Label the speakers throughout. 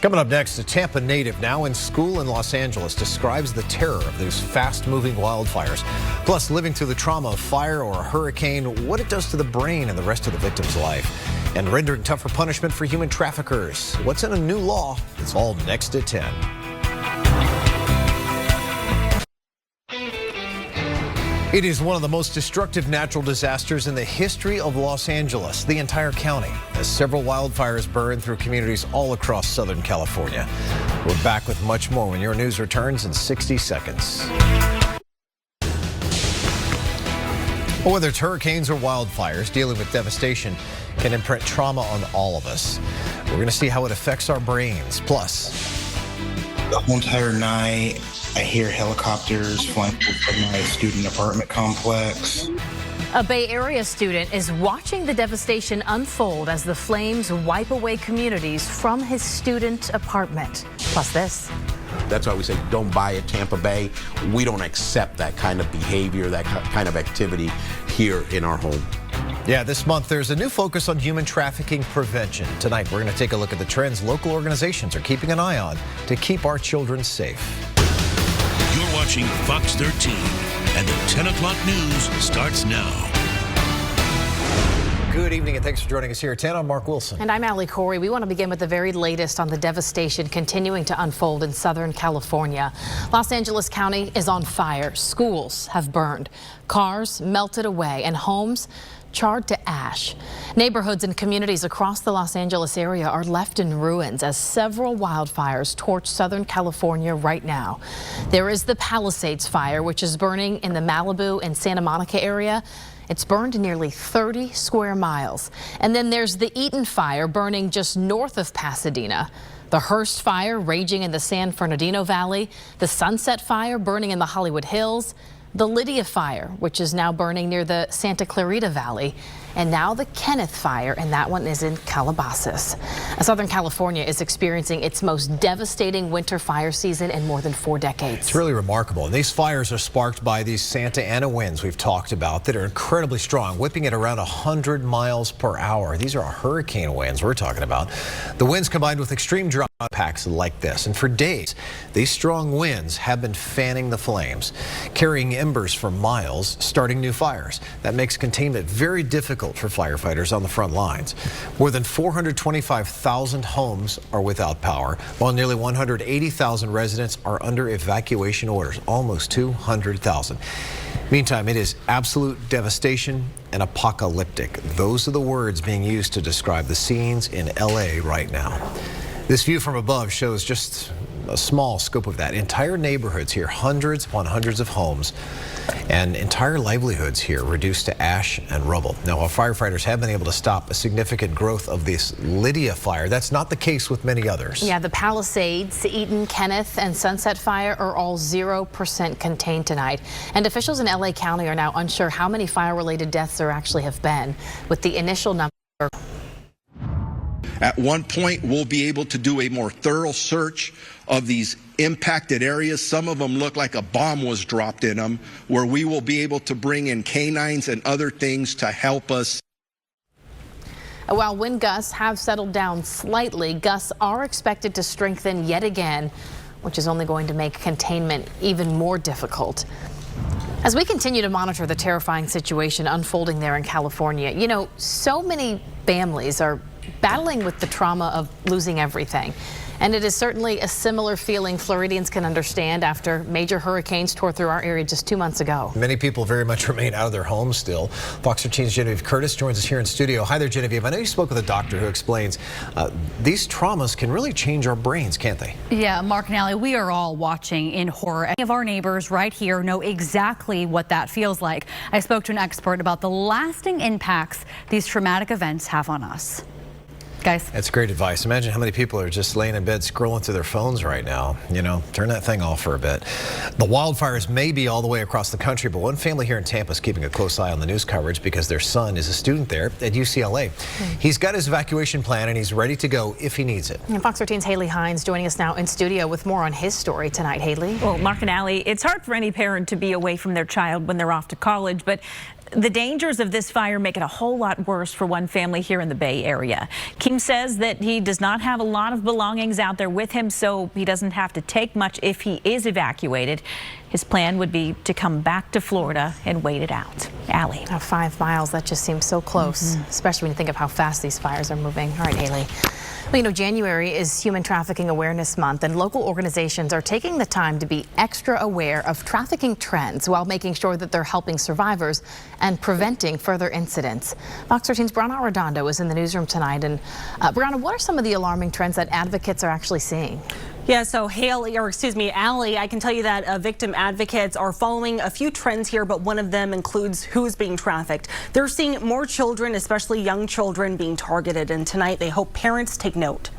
Speaker 1: Coming up next, a Tampa native now in school in Los Angeles describes the terror of these fast-moving wildfires. Plus, living through the trauma of fire or a hurricane, what it does to the brain and the rest of the victim's life. And rendering tougher punishment for human traffickers. What's in a new law? It's all next at 10. It is one of the most destructive natural disasters in the history of Los Angeles, the entire county, as several wildfires burn through communities all across Southern California. We're back with much more when your news returns in 60 seconds. Well, whether it's hurricanes or wildfires, dealing with devastation can imprint trauma on all of us. We're going to see how it affects our brains. Plus,
Speaker 2: the whole entire night, I hear helicopters flying from my student apartment complex.
Speaker 3: A Bay Area student is watching the devastation unfold as the flames wipe away communities from his student apartment. Plus this.
Speaker 4: That's why we say don't buy at Tampa Bay. We don't accept that kind of behavior, that kind of activity here in our home.
Speaker 1: Yeah, this month there's a new focus on human trafficking prevention. Tonight we're going to take a look at the trends local organizations are keeping an eye on to keep our children safe.
Speaker 5: You're watching Fox 13, and the 10 o'clock news starts now.
Speaker 1: Good evening and thanks for joining us here at 10. I'm Mark Wilson.
Speaker 3: And I'm Allie Corey. We want to begin with the very latest on the devastation continuing to unfold in Southern California. Los Angeles County is on fire. Schools have burned, cars melted away, and homes charred to ash. Neighborhoods and communities across the Los Angeles area are left in ruins as several wildfires torch Southern California right now. There is the Palisades fire, which is burning in the Malibu and Santa Monica area. It's burned nearly 30 square miles. And then there's the Eaton fire burning just north of Pasadena. The Hearst fire raging in the San Fernandino Valley. The Sunset fire burning in the Hollywood Hills. The Lydia fire, which is now burning near the Santa Clarita Valley. And now the Kenneth fire, and that one is in Calabasas. Southern California is experiencing its most devastating winter fire season in more than 4 decades.
Speaker 1: It's really remarkable. And these fires are sparked by these Santa Ana winds we've talked about that are incredibly strong, whipping at around 100 miles per hour. These are hurricane winds we're talking about. The winds combined with extreme drought packs like this. And for days, these strong winds have been fanning the flames, carrying embers for miles, starting new fires. That makes containment very difficult for firefighters on the front lines. More than 425,000 homes are without power, while nearly 180,000 residents are under evacuation orders, almost 200,000. Meantime, it is absolute devastation and apocalyptic. Those are the words being used to describe the scenes in LA right now. This view from above shows just a small scope of that. Entire neighborhoods here, hundreds upon hundreds of homes, and entire livelihoods here reduced to ash and rubble. Now, while firefighters have been able to stop a significant growth of this Lydia fire, that's not the case with many others.
Speaker 3: Yeah, the Palisades, Eaton, Kenneth, and Sunset fire are all 0% contained tonight. And officials in LA County are now unsure how many fire-related deaths there actually have been, with the initial number.
Speaker 6: At one point, we'll be able to do a more thorough search of these impacted areas. Some of them look like a bomb was dropped in them, where we will be able to bring in canines and other things to help us.
Speaker 3: While wind gusts have settled down slightly, gusts are expected to strengthen yet again, which is only going to make containment even more difficult. As we continue to monitor the terrifying situation unfolding there in California, you know, so many families are battling with the trauma of losing everything. And it is certainly a similar feeling Floridians can understand after major hurricanes tore through our area just 2 months ago.
Speaker 1: Many people very much remain out of their homes still. Fox 13's Genevieve Curtis joins us here in studio. Hi there, Genevieve. I know you spoke with a doctor who explains these traumas can really change our brains, can't they?
Speaker 7: Yeah, Mark and Allie, we are all watching in horror. Any of our neighbors right here know exactly what that feels like. I spoke to an expert about the lasting impacts these traumatic events have on us. Guys.
Speaker 1: That's great advice. Imagine how many people are just laying in bed scrolling through their phones right now. You know, turn that thing off for a bit. The wildfires may be all the way across the country, but one family here in Tampa is keeping a close eye on the news coverage because their son is a student there at UCLA. He's got his evacuation plan and he's ready to go if he needs it.
Speaker 3: And Fox 13's Haley Hines joining us now in studio with more on his story tonight. Haley.
Speaker 8: Well, Mark and Allie, it's hard for any parent to be away from their child when they're off to college, but The dangers of this fire make it a whole lot worse for one family here in the Bay Area. Kim says that he does not have a lot of belongings out there with him, so he doesn't have to take much if he is evacuated. His plan would be to come back to Florida and wait it out. Allie.
Speaker 3: 5 miles, that just seems so close, especially when you think of how fast these fires are moving. All right, Haley. Well, you know, January is Human Trafficking Awareness Month, and local organizations are taking the time to be extra aware of trafficking trends while making sure that they're helping survivors and preventing further incidents. Fox 13's Brianna Redondo is in the newsroom tonight. And Brianna, what are some of the alarming trends that advocates are actually seeing?
Speaker 9: Yeah, so Allie, I can tell you that victim advocates are following a few trends here, but one of them includes who's being trafficked. They're seeing more children, especially young children, being targeted, and tonight they hope parents take note.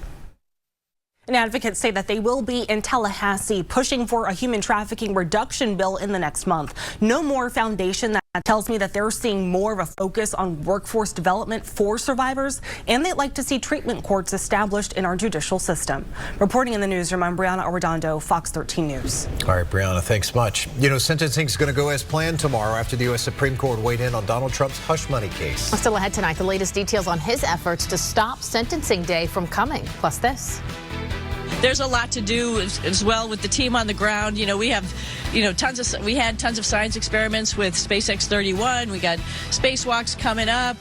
Speaker 9: And advocates say that they will be in Tallahassee pushing for a human trafficking reduction bill in the next month. No More Foundation that tells me that they're seeing more of a focus on workforce development for survivors, and they'd like to see treatment courts established in our judicial system. Reporting in the newsroom, I'm Brianna Redondo, Fox 13 News.
Speaker 1: All right, Brianna, thanks much. You know, sentencing is going to go as planned tomorrow after the U.S. Supreme Court weighed in on Donald Trump's hush money case.
Speaker 3: Still ahead tonight, the latest details on his efforts to stop sentencing day from coming. Plus this.
Speaker 10: There's a lot to do as well with the team on the ground. You know, we have, we had tons of science experiments with SpaceX 31. We got spacewalks coming up.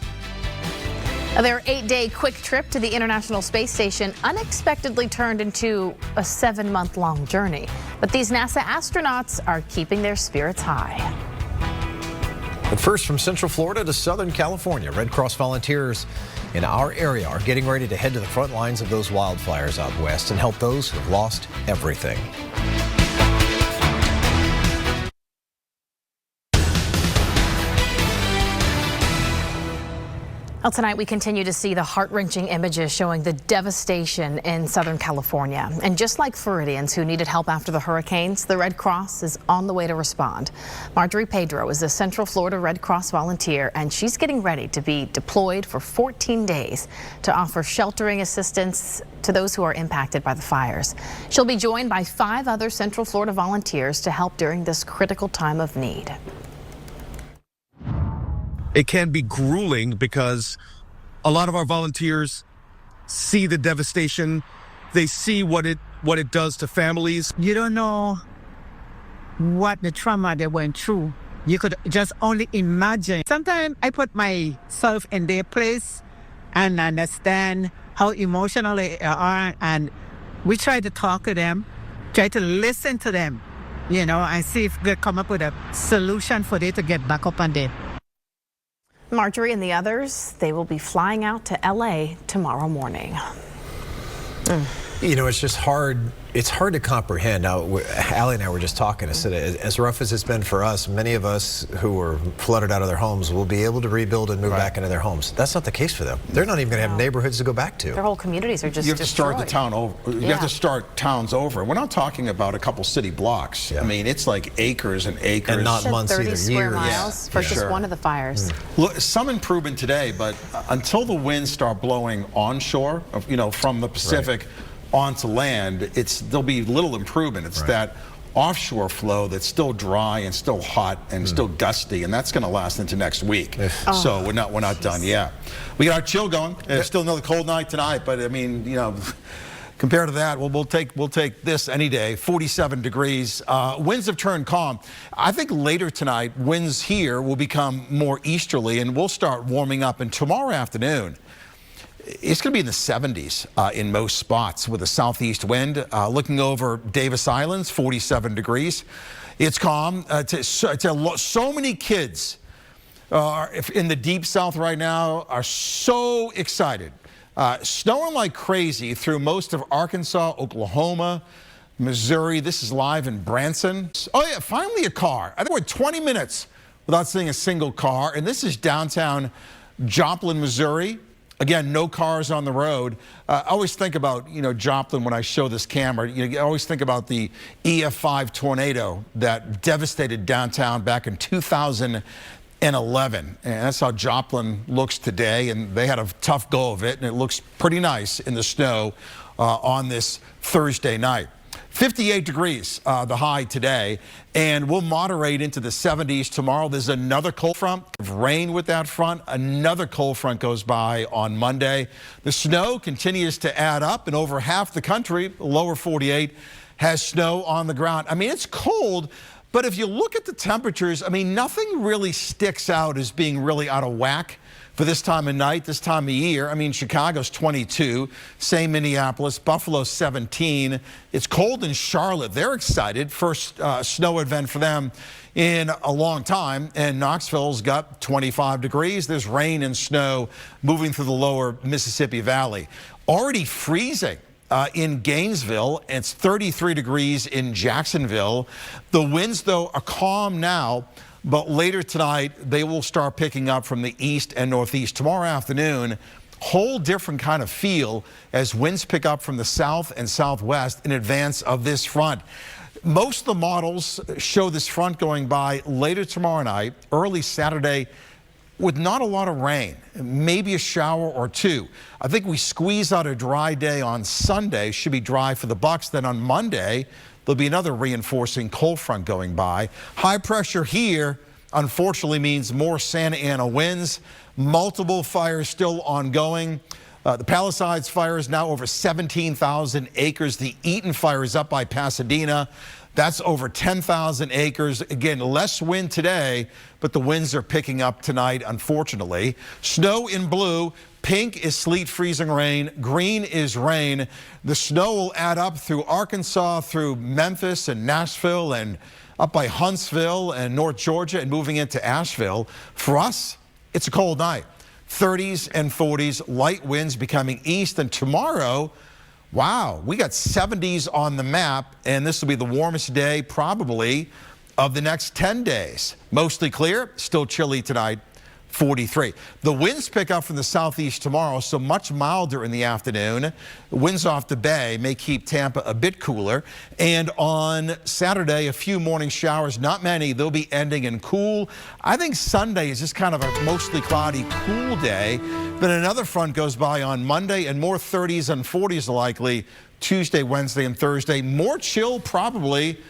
Speaker 3: Their 8-day quick trip to the International Space Station unexpectedly turned into a 7-month-long journey. But these NASA astronauts are keeping their spirits high.
Speaker 1: But first, from Central Florida to Southern California, Red Cross volunteers in our area are getting ready to head to the front lines of those wildfires out west and help those who've lost everything.
Speaker 3: Well, tonight we continue to see the heart-wrenching images showing the devastation in Southern California. And just like Floridians who needed help after the hurricanes, the Red Cross is on the way to respond. Marjorie Pedro is a Central Florida Red Cross volunteer, and she's getting ready to be deployed for 14 days to offer sheltering assistance to those who are impacted by the fires. She'll be joined by 5 other Central Florida volunteers to help during this critical time of need.
Speaker 11: It can be grueling because a lot of our volunteers see the devastation. They see what it does to families.
Speaker 12: You don't know what the trauma they went through. You could just only imagine. Sometimes I put myself in their place and understand how emotional they are, and we try to talk to them, try to listen to them, and see if they come up with a solution for them to get back up on them.
Speaker 3: Marjorie and the others, they will be flying out to LA tomorrow morning.
Speaker 1: You know, it's just hard. It's hard to comprehend. Now, Allie and I were just talking. I said, as rough as it's been for us, many of us who were flooded out of their homes will be able to rebuild and move back into their homes. That's not the case for them. They're not even going to have neighborhoods to go back to.
Speaker 3: Their whole communities are just
Speaker 13: You have
Speaker 3: destroyed.
Speaker 13: to start the town over. You have to start towns over. We're not talking about a couple city blocks. I mean, it's like acres and acres.
Speaker 1: And not months either,
Speaker 3: 30 square
Speaker 1: years.
Speaker 3: miles for just one of the fires.
Speaker 13: Look, some improvement today, but until the winds start blowing onshore, from the Pacific onto land, there'll be little improvement. It's that offshore flow that's still dry and still hot and still gusty, and that's going to last into next week. So we're not done yet. We got our chill going. It's still another cold night tonight, but I mean, compared to that, we'll take this any day. 47 degrees. Winds have turned calm. I think later tonight, winds here will become more easterly, and we'll start warming up. And tomorrow afternoon, it's going to be in the 70s in most spots with a southeast wind. Looking over Davis Islands, 47 degrees. It's calm. So many kids in the deep south right now are so excited. Snowing like crazy through most of Arkansas, Oklahoma, Missouri. This is live in Branson. Oh yeah, finally a car. I think we're 20 minutes without seeing a single car. And this is downtown Joplin, Missouri. Again, no cars on the road. I always think about, Joplin when I show this camera. I always think about the EF5 tornado that devastated downtown back in 2011. And that's how Joplin looks today. And they had a tough go of it. And it looks pretty nice in the snow on this Thursday night. 58 degrees, the high today, and we'll moderate into the 70s tomorrow. There's another cold front, rain with that front. Another cold front goes by on Monday. The snow continues to add up, and over half the country, lower 48, has snow on the ground. I mean, it's cold, but if you look at the temperatures, I mean, nothing really sticks out as being really out of whack for this time of night, this time of year. I mean, Chicago's 22, same Minneapolis, Buffalo 17. It's cold in Charlotte. They're excited. First snow event for them in a long time. And Knoxville's got 25 degrees. There's rain and snow moving through the lower Mississippi Valley. Already freezing in Gainesville. It's 33 degrees in Jacksonville. The winds, though, are calm now. But later tonight, they will start picking up from the east and northeast. Tomorrow afternoon, whole different kind of feel as winds pick up from the south and southwest in advance of this front. Most of the models show this front going by later tomorrow night, early Saturday, with not a lot of rain, maybe a shower or two. I think we squeeze out a dry day on Sunday, should be dry for the Bucks. Then on Monday, there'll be another reinforcing cold front going by. High pressure here, unfortunately, means more Santa Ana winds. Multiple fires still ongoing. The Palisades fire is now over 17,000 acres. The Eaton fire is up by Pasadena. That's over 10,000 acres. Again, less wind today, but the winds are picking up tonight, unfortunately. Snow in blue. Pink is sleet, freezing rain. Green is rain. The snow will add up through Arkansas, through Memphis and Nashville, and up by Huntsville and North Georgia, and moving into Asheville. For us, it's a cold night. 30s and 40s, light winds becoming east. And tomorrow, wow, we got 70s on the map, and this will be the warmest day probably of the next 10 days. Mostly clear, still chilly tonight. 43. The winds pick up from the southeast tomorrow, so much milder in the afternoon. Winds off the bay may keep Tampa a bit cooler. And on Saturday, a few morning showers, not many. They'll be ending in cool. I think Sunday is just kind of a mostly cloudy, cool day. Then another front goes by on Monday, and more 30s and 40s likely Tuesday, Wednesday, and Thursday. More chill probably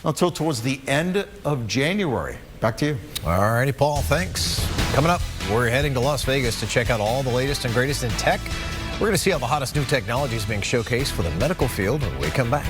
Speaker 13: until towards the end of January. Back to you.
Speaker 1: All righty, Paul, thanks. Coming up, we're heading to Las Vegas to check out all the latest and greatest in tech. We're going to see how the hottest new technology is being showcased for the medical field when we come back.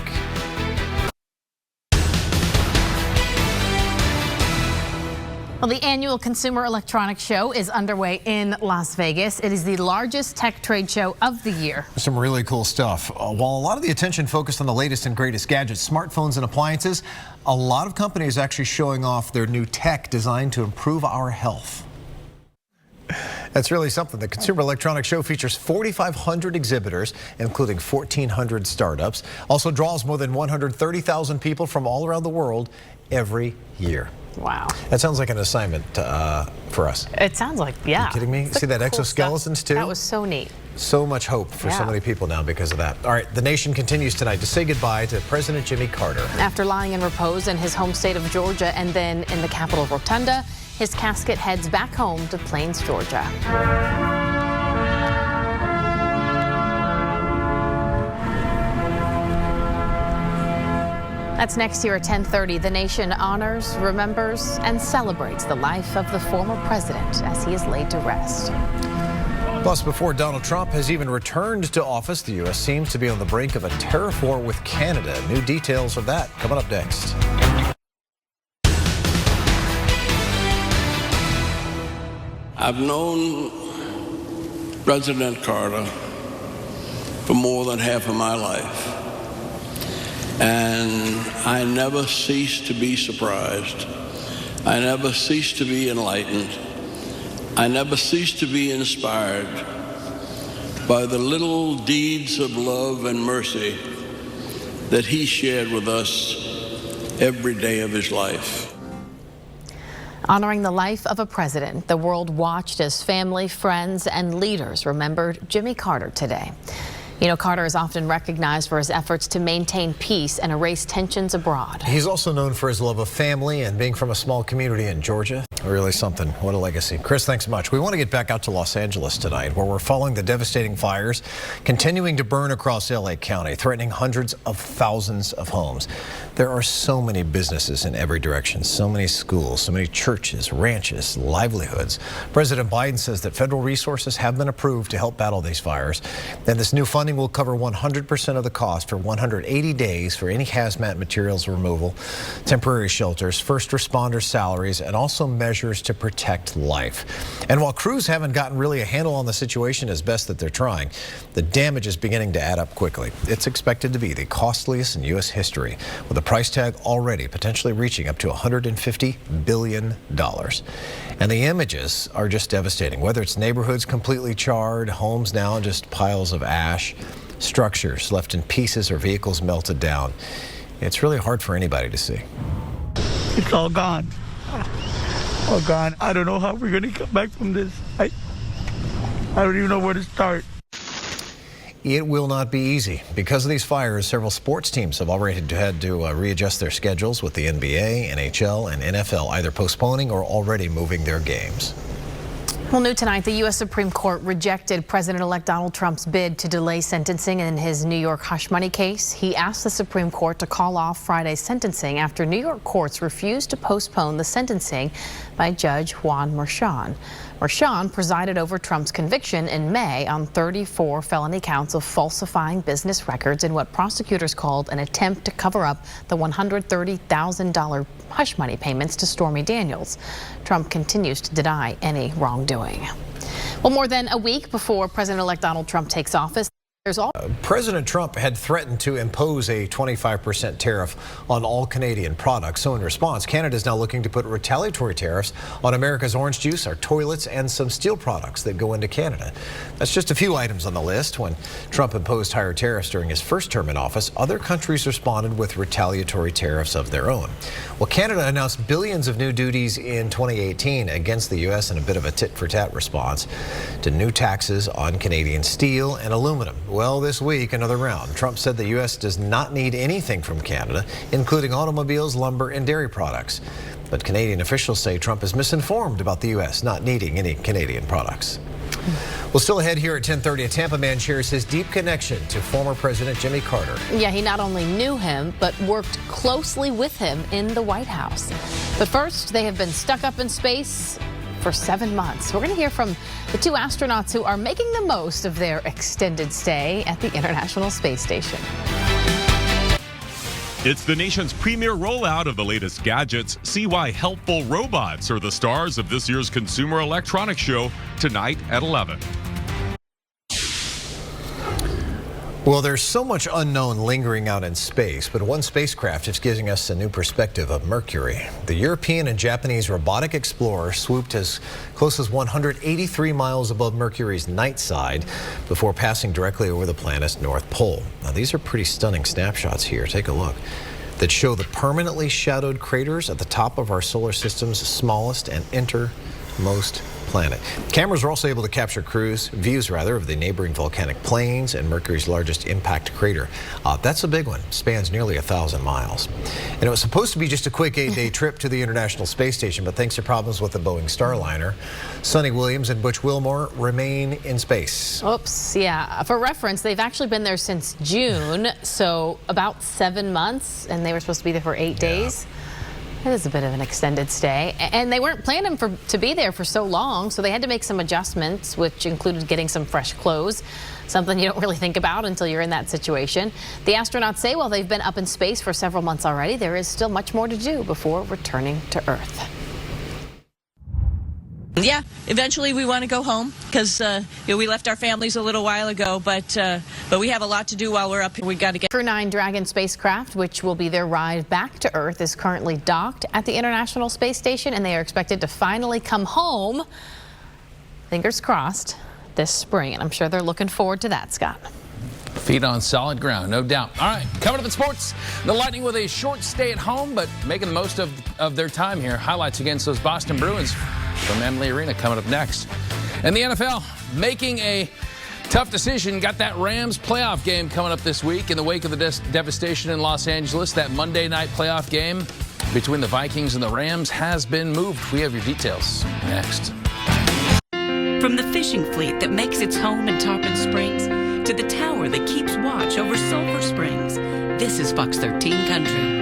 Speaker 3: Well, the annual Consumer Electronics Show is underway in Las Vegas. It is the largest tech trade show of the year.
Speaker 1: Some really cool stuff. While a lot of the attention focused on the latest and greatest gadgets, smartphones, and appliances, a lot of companies actually showing off their new tech designed to improve our health. That's really something. The Consumer Electronics Show features 4,500 exhibitors, including 1,400 startups. Also draws more than 130,000 people from all around the world every year.
Speaker 3: Wow.
Speaker 1: That sounds like an assignment for us.
Speaker 3: It sounds like, yeah.
Speaker 1: Are you kidding me? See that
Speaker 3: cool
Speaker 1: exoskeletons
Speaker 3: stuff.
Speaker 1: too?
Speaker 3: That was so neat.
Speaker 1: So much hope for so many people now because of that. All right, the nation continues tonight to say goodbye to President Jimmy Carter.
Speaker 3: After lying in repose in his home state of Georgia and then in the Capitol Rotunda, his casket heads back home to Plains, Georgia. That's next year at 10:30. The nation honors, remembers, and celebrates the life of the former president as he is laid to rest.
Speaker 1: Plus, before Donald Trump has even returned to office, the U.S. seems to be on the brink of a tariff war with Canada. New details of that coming up next.
Speaker 14: I've known President Carter for more than half of my life, and I never cease to be surprised. I never cease to be enlightened. I never cease to be inspired by the little deeds of love and mercy that he shared with us every day of his life.
Speaker 3: Honoring the life of a president, the world watched as family, friends, and leaders remembered Jimmy Carter today. You know, Carter is often recognized for his efforts to maintain peace and erase tensions abroad.
Speaker 1: He's also known for his love of family and being from a small community in Georgia. Really something. What a legacy. Chris, thanks so much. We want to get back out to Los Angeles tonight, where we're following the devastating fires continuing to burn across LA County, threatening hundreds of thousands of homes. There are so many businesses in every direction, so many schools, so many churches, ranches, livelihoods. President Biden says that federal resources have been approved to help battle these fires. And this new funding will cover 100% of the cost for 180 days for any hazmat materials removal, temporary shelters, first responders' salaries, and also measures to protect life. And while crews haven't gotten really a handle on the situation as best that they're trying, the damage is beginning to add up quickly. It's expected to be the costliest in U.S. history, with a price tag already potentially reaching up to $150 billion. And the images are just devastating, whether it's neighborhoods completely charred, homes now just piles of ash, structures left in pieces, or vehicles melted down. It's really hard for anybody to see.
Speaker 15: It's all gone. Oh God, I don't know how we're going to come back from this. I don't even know where to start.
Speaker 1: It will not be easy. Because of these fires, several sports teams have already had to readjust their schedules, with the NBA, NHL, and NFL either postponing or already moving their games.
Speaker 3: Well, new tonight, the U.S. Supreme Court rejected President-elect Donald Trump's bid to delay sentencing in his New York hush money case. He asked the Supreme Court to call off Friday's sentencing after New York courts refused to postpone the sentencing by Judge Juan Merchan. Merchan presided over Trump's conviction in May on 34 felony counts of falsifying business records in what prosecutors called an attempt to cover up the $130,000 hush money payments to Stormy Daniels. Trump continues to deny any wrongdoing. Well, more than a week before President-elect Donald Trump takes office,
Speaker 1: President Trump had threatened to impose a 25% tariff on all Canadian products. So in response, Canada is now looking to put retaliatory tariffs on America's orange juice, our toilets, and some steel products that go into Canada. That's just a few items on the list. When Trump imposed higher tariffs during his first term in office, other countries responded with retaliatory tariffs of their own. Well, Canada announced billions of new duties in 2018 against the U.S. in a bit of a tit-for-tat response to new taxes on Canadian steel and aluminum. Well, this week, another round. Trump said the U.S. does not need anything from Canada, including automobiles, lumber, and dairy products. But Canadian officials say Trump is misinformed about the U.S. not needing any Canadian products. Well, still ahead here at 10:30, a Tampa man shares his deep connection to former President Jimmy Carter.
Speaker 3: Yeah, he not only knew him, but worked closely with him in the White House. But first, they have been stuck up in space for 7 months. We're going to hear from the two astronauts who are making the most of their extended stay at the International Space Station.
Speaker 16: It's the nation's premier rollout of the latest gadgets. See why helpful robots are the stars of this year's Consumer Electronics Show tonight at 11.
Speaker 1: Well, there's so much unknown lingering out in space, but one spacecraft is giving us a new perspective of Mercury. The European and Japanese robotic explorer swooped as close as 183 miles above Mercury's night side before passing directly over the planet's North Pole. Now, these are pretty stunning snapshots here. Take a look. That show the permanently shadowed craters at the top of our solar system's smallest and innermost planet. Cameras were also able to capture views of the neighboring volcanic plains and Mercury's largest impact crater. That's a big one, spans nearly 1,000 miles. And it was supposed to be just a quick 8-day trip to the International Space Station, but thanks to problems with the Boeing Starliner, Sonny Williams and Butch Wilmore remain in space.
Speaker 3: Oops, yeah. For reference, they've actually been there since June, so about 7 months, and they were supposed to be there for 8 days. It is a bit of an extended stay, and they weren't planning to be there for so long, so they had to make some adjustments, which included getting some fresh clothes, something you don't really think about until you're in that situation. The astronauts say while they've been up in space for several months already, there is still much more to do before returning to Earth.
Speaker 10: Yeah, eventually we want to go home because we left our families a little while ago, but we have a lot to do while we're up here. We got to get.
Speaker 3: Crew 9 Dragon spacecraft, which will be their ride back to Earth, is currently docked at the International Space Station, and they are expected to finally come home, fingers crossed, this spring. And I'm sure they're looking forward to that, Scott.
Speaker 17: Feet on solid ground, no doubt. All right, coming up in sports, the Lightning with a short stay at home, but making the most of their time here. Highlights against those Boston Bruins from Emily Arena coming up next. And the NFL making a tough decision. Got that Rams playoff game coming up this week in the wake of the devastation in Los Angeles. That Monday night playoff game between the Vikings and the Rams has been moved. We have your details next.
Speaker 18: From the fishing fleet that makes its home in Tarpon Springs to the tower that keeps watch over Sulphur Springs, this is Fox 13 Country.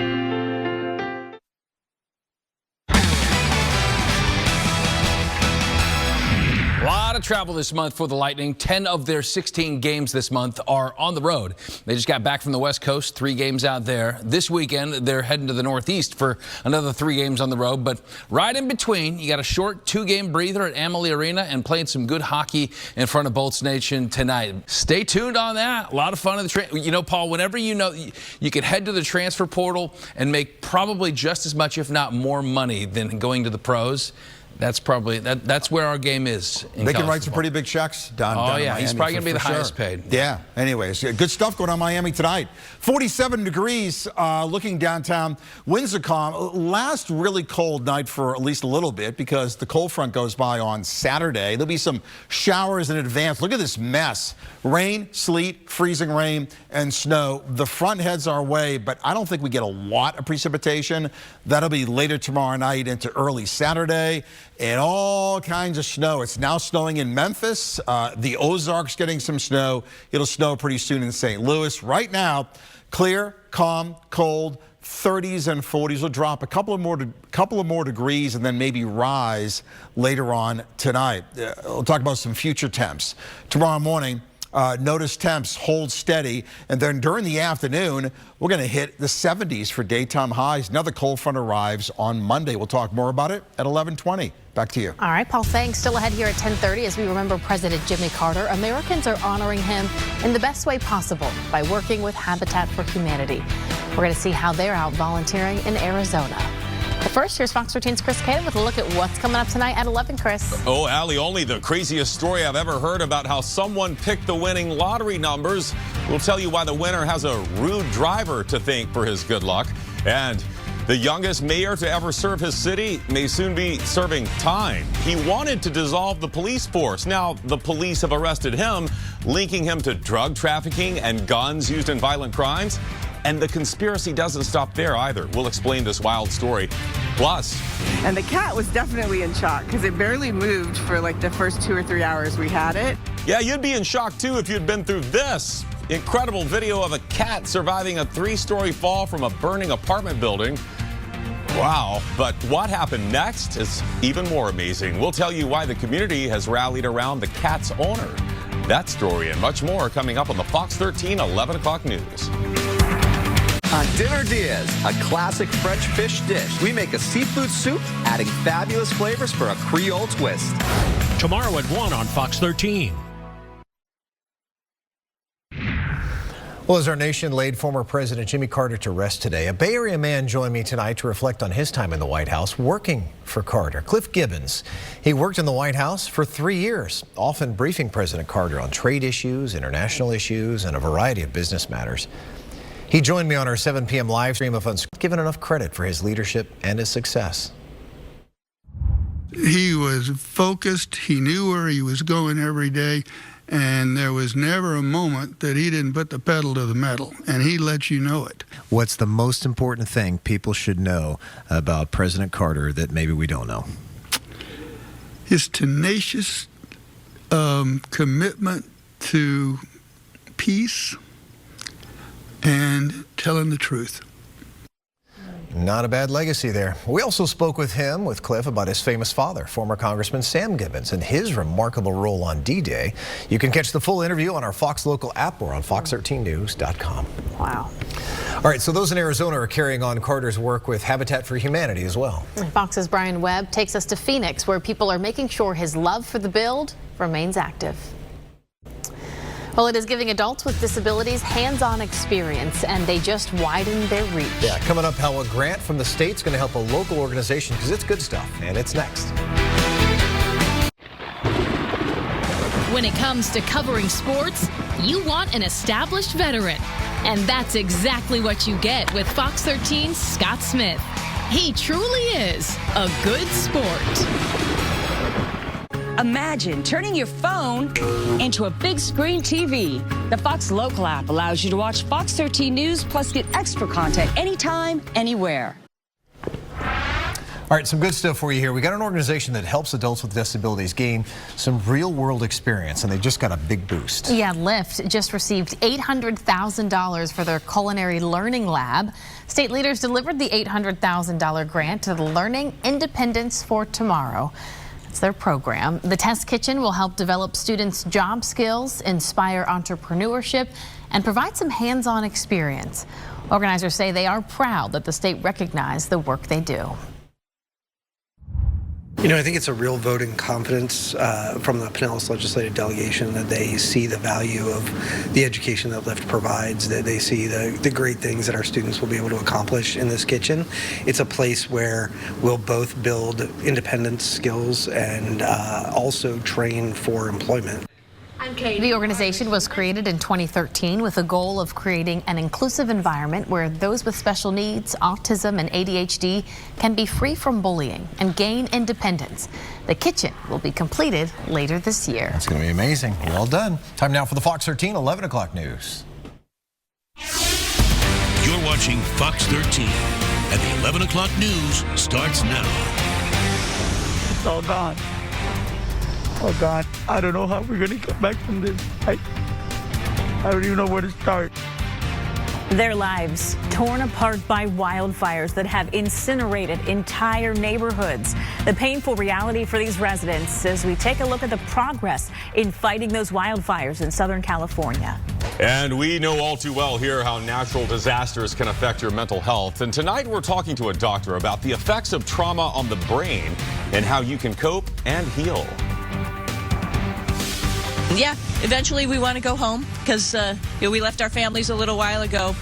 Speaker 17: A lot of travel this month for the Lightning. 10 of their 16 games this month are on the road. They just got back from the West Coast, 3 games out there. This weekend, they're heading to the Northeast for another 3 games on the road. But right in between, you got a short 2-game breather at Amalie Arena and playing some good hockey in front of Bolts Nation tonight. Stay tuned on that. A lot of fun in the you know, Paul, whenever you know you could head to the transfer portal and make probably just as much, if not more money than going to the pros. That's probably that's where our game is.
Speaker 19: They can write some pretty big checks down in Miami.
Speaker 17: He's probably going to be the highest paid.
Speaker 19: Yeah. Anyways, good stuff going on in Miami tonight. 47 degrees looking downtown. Winds are calm. Last really cold night for at least a little bit because the cold front goes by on Saturday. There'll be some showers in advance. Look at this mess. Rain, sleet, freezing rain, and snow. The front heads our way, but I don't think we get a lot of precipitation. That'll be later tomorrow night into early Saturday. And all kinds of snow. It's now snowing in Memphis. The Ozarks getting some snow. It'll snow pretty soon in St. Louis. Right now, clear, calm, cold, 30s and 40s will drop a couple of more degrees and then maybe rise later on tonight. We'll talk about some future temps. Tomorrow morning, notice temps hold steady, and then during the afternoon, we're going to hit the 70s for daytime highs. Another cold front arrives on Monday. We'll talk more about it at 11:20. Back to you.
Speaker 3: All right, Paul, thanks. Still ahead here at 10:30 as we remember President Jimmy Carter. Americans are honoring him in the best way possible by working with Habitat for Humanity. We're going to see how they're out volunteering in Arizona. But first, here's Fox 13's Chris Caden with a look at what's coming up tonight at 11, Chris.
Speaker 16: Oh, Allie, only the craziest story I've ever heard about how someone picked the winning lottery numbers. We'll tell you why the winner has a rude driver to thank for his good luck. And the youngest mayor to ever serve his city may soon be serving time. He wanted to dissolve the police force. Now, the police have arrested him, linking him to drug trafficking and guns used in violent crimes. And the conspiracy doesn't stop there either. We'll explain this wild story. Plus,
Speaker 20: and the cat was definitely in shock because it barely moved for like the first 2 or 3 hours we had it.
Speaker 16: Yeah, you'd be in shock too if you'd been through this. Incredible video of a cat surviving a 3-story fall from a burning apartment building. Wow, but what happened next is even more amazing. We'll tell you why the community has rallied around the cat's owner. That story and much more coming up on the Fox 13 11 o'clock news.
Speaker 21: On Dinner Diaz, a classic French fish dish. We make a seafood soup, adding fabulous flavors for a Creole twist.
Speaker 5: Tomorrow at 1 on Fox 13.
Speaker 1: Well, as our nation laid former President Jimmy Carter to rest today, a Bay Area man joined me tonight to reflect on his time in the White House working for Carter. Cliff Gibbons. He worked in the White House for 3 years, often briefing President Carter on trade issues, international issues, and a variety of business matters. He joined me on our 7 p.m. live stream of given enough credit for his leadership and his success.
Speaker 22: He was focused. He knew where he was going every day. And there was never a moment that he didn't put the pedal to the metal, and he let you know it.
Speaker 1: What's the most important thing people should know about President Carter that maybe we don't know?
Speaker 22: His tenacious commitment to peace and telling the truth.
Speaker 1: Not a bad legacy there. We also spoke with Cliff, about his famous father, former Congressman Sam Gibbons, and his remarkable role on D-Day. You can catch the full interview on our Fox Local app or on fox13news.com.
Speaker 3: Wow.
Speaker 1: All right, so those in Arizona are carrying on Carter's work with Habitat for Humanity as well.
Speaker 3: Fox's Brian Webb takes us to Phoenix, where people are making sure his love for the build remains active. Well, it is giving adults with disabilities hands-on experience, and they just widen their reach.
Speaker 1: Yeah, coming up, how a grant from the state's going to help a local organization, because it's good stuff, and it's next.
Speaker 23: When it comes to covering sports, you want an established veteran. And that's exactly what you get with Fox 13's Scott Smith. He truly is a good sport.
Speaker 24: Imagine turning your phone into a big screen TV. The Fox Local app allows you to watch Fox 13 News plus get extra content anytime, anywhere.
Speaker 1: All right, some good stuff for you here. We got an organization that helps adults with disabilities gain some real-world experience, and they just got a big boost.
Speaker 3: Yeah, Lyft just received $800,000 for their culinary learning lab. State leaders delivered the $800,000 grant to the Learning Independence for Tomorrow. It's their program. The test kitchen will help develop students' job skills, inspire entrepreneurship, and provide some hands-on experience. Organizers say they are proud that the state recognized the work they do.
Speaker 2: You know, I think it's a real vote in confidence from the Pinellas legislative delegation that they see the value of the education that Lyft provides, that they see the great things that our students will be able to accomplish in this kitchen. It's a place where we'll both build independence skills and also train for employment.
Speaker 3: The organization was created in 2013 with the goal of creating an inclusive environment where those with special needs, autism, and ADHD can be free from bullying and gain independence. The kitchen will be completed later this year.
Speaker 1: That's going to be amazing. Well done. Time now for the Fox 13 11 o'clock news.
Speaker 5: You're watching Fox 13, and the 11 o'clock news starts now.
Speaker 15: It's all gone. Oh God, I don't know how we're gonna come back from this. I don't even know where to start.
Speaker 8: Their lives torn apart by wildfires that have incinerated entire neighborhoods. The painful reality for these residents as we take a look at the progress in fighting those wildfires in Southern California.
Speaker 16: And we know all too well here how natural disasters can affect your mental health. And tonight we're talking to a doctor about the effects of trauma on the brain and how you can cope and heal.
Speaker 10: Yeah, eventually we want to go home because we left our families a little while ago.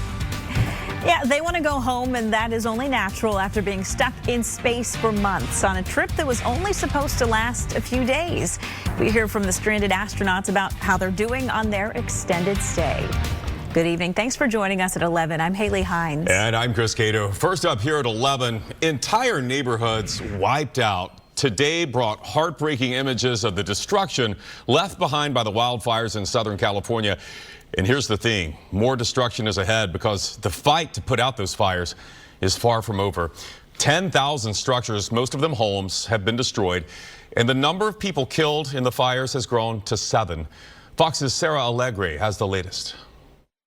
Speaker 8: Yeah, they want to go home, and that is only natural after being stuck in space for months on a trip that was only supposed to last a few days. We hear from the stranded astronauts about how they're doing on their extended stay. Good evening. Thanks for joining us at 11. I'm Haley Hines.
Speaker 16: And I'm Chris Cato. First up here at 11, entire neighborhoods wiped out. Today brought heartbreaking images of the destruction left behind by the wildfires in Southern California. And here's the thing, more destruction is ahead because the fight to put out those fires is far from over. 10,000 structures, most of them homes, have been destroyed, and the number of people killed in the fires has grown to 7. Fox's Sarah Allegre has the latest.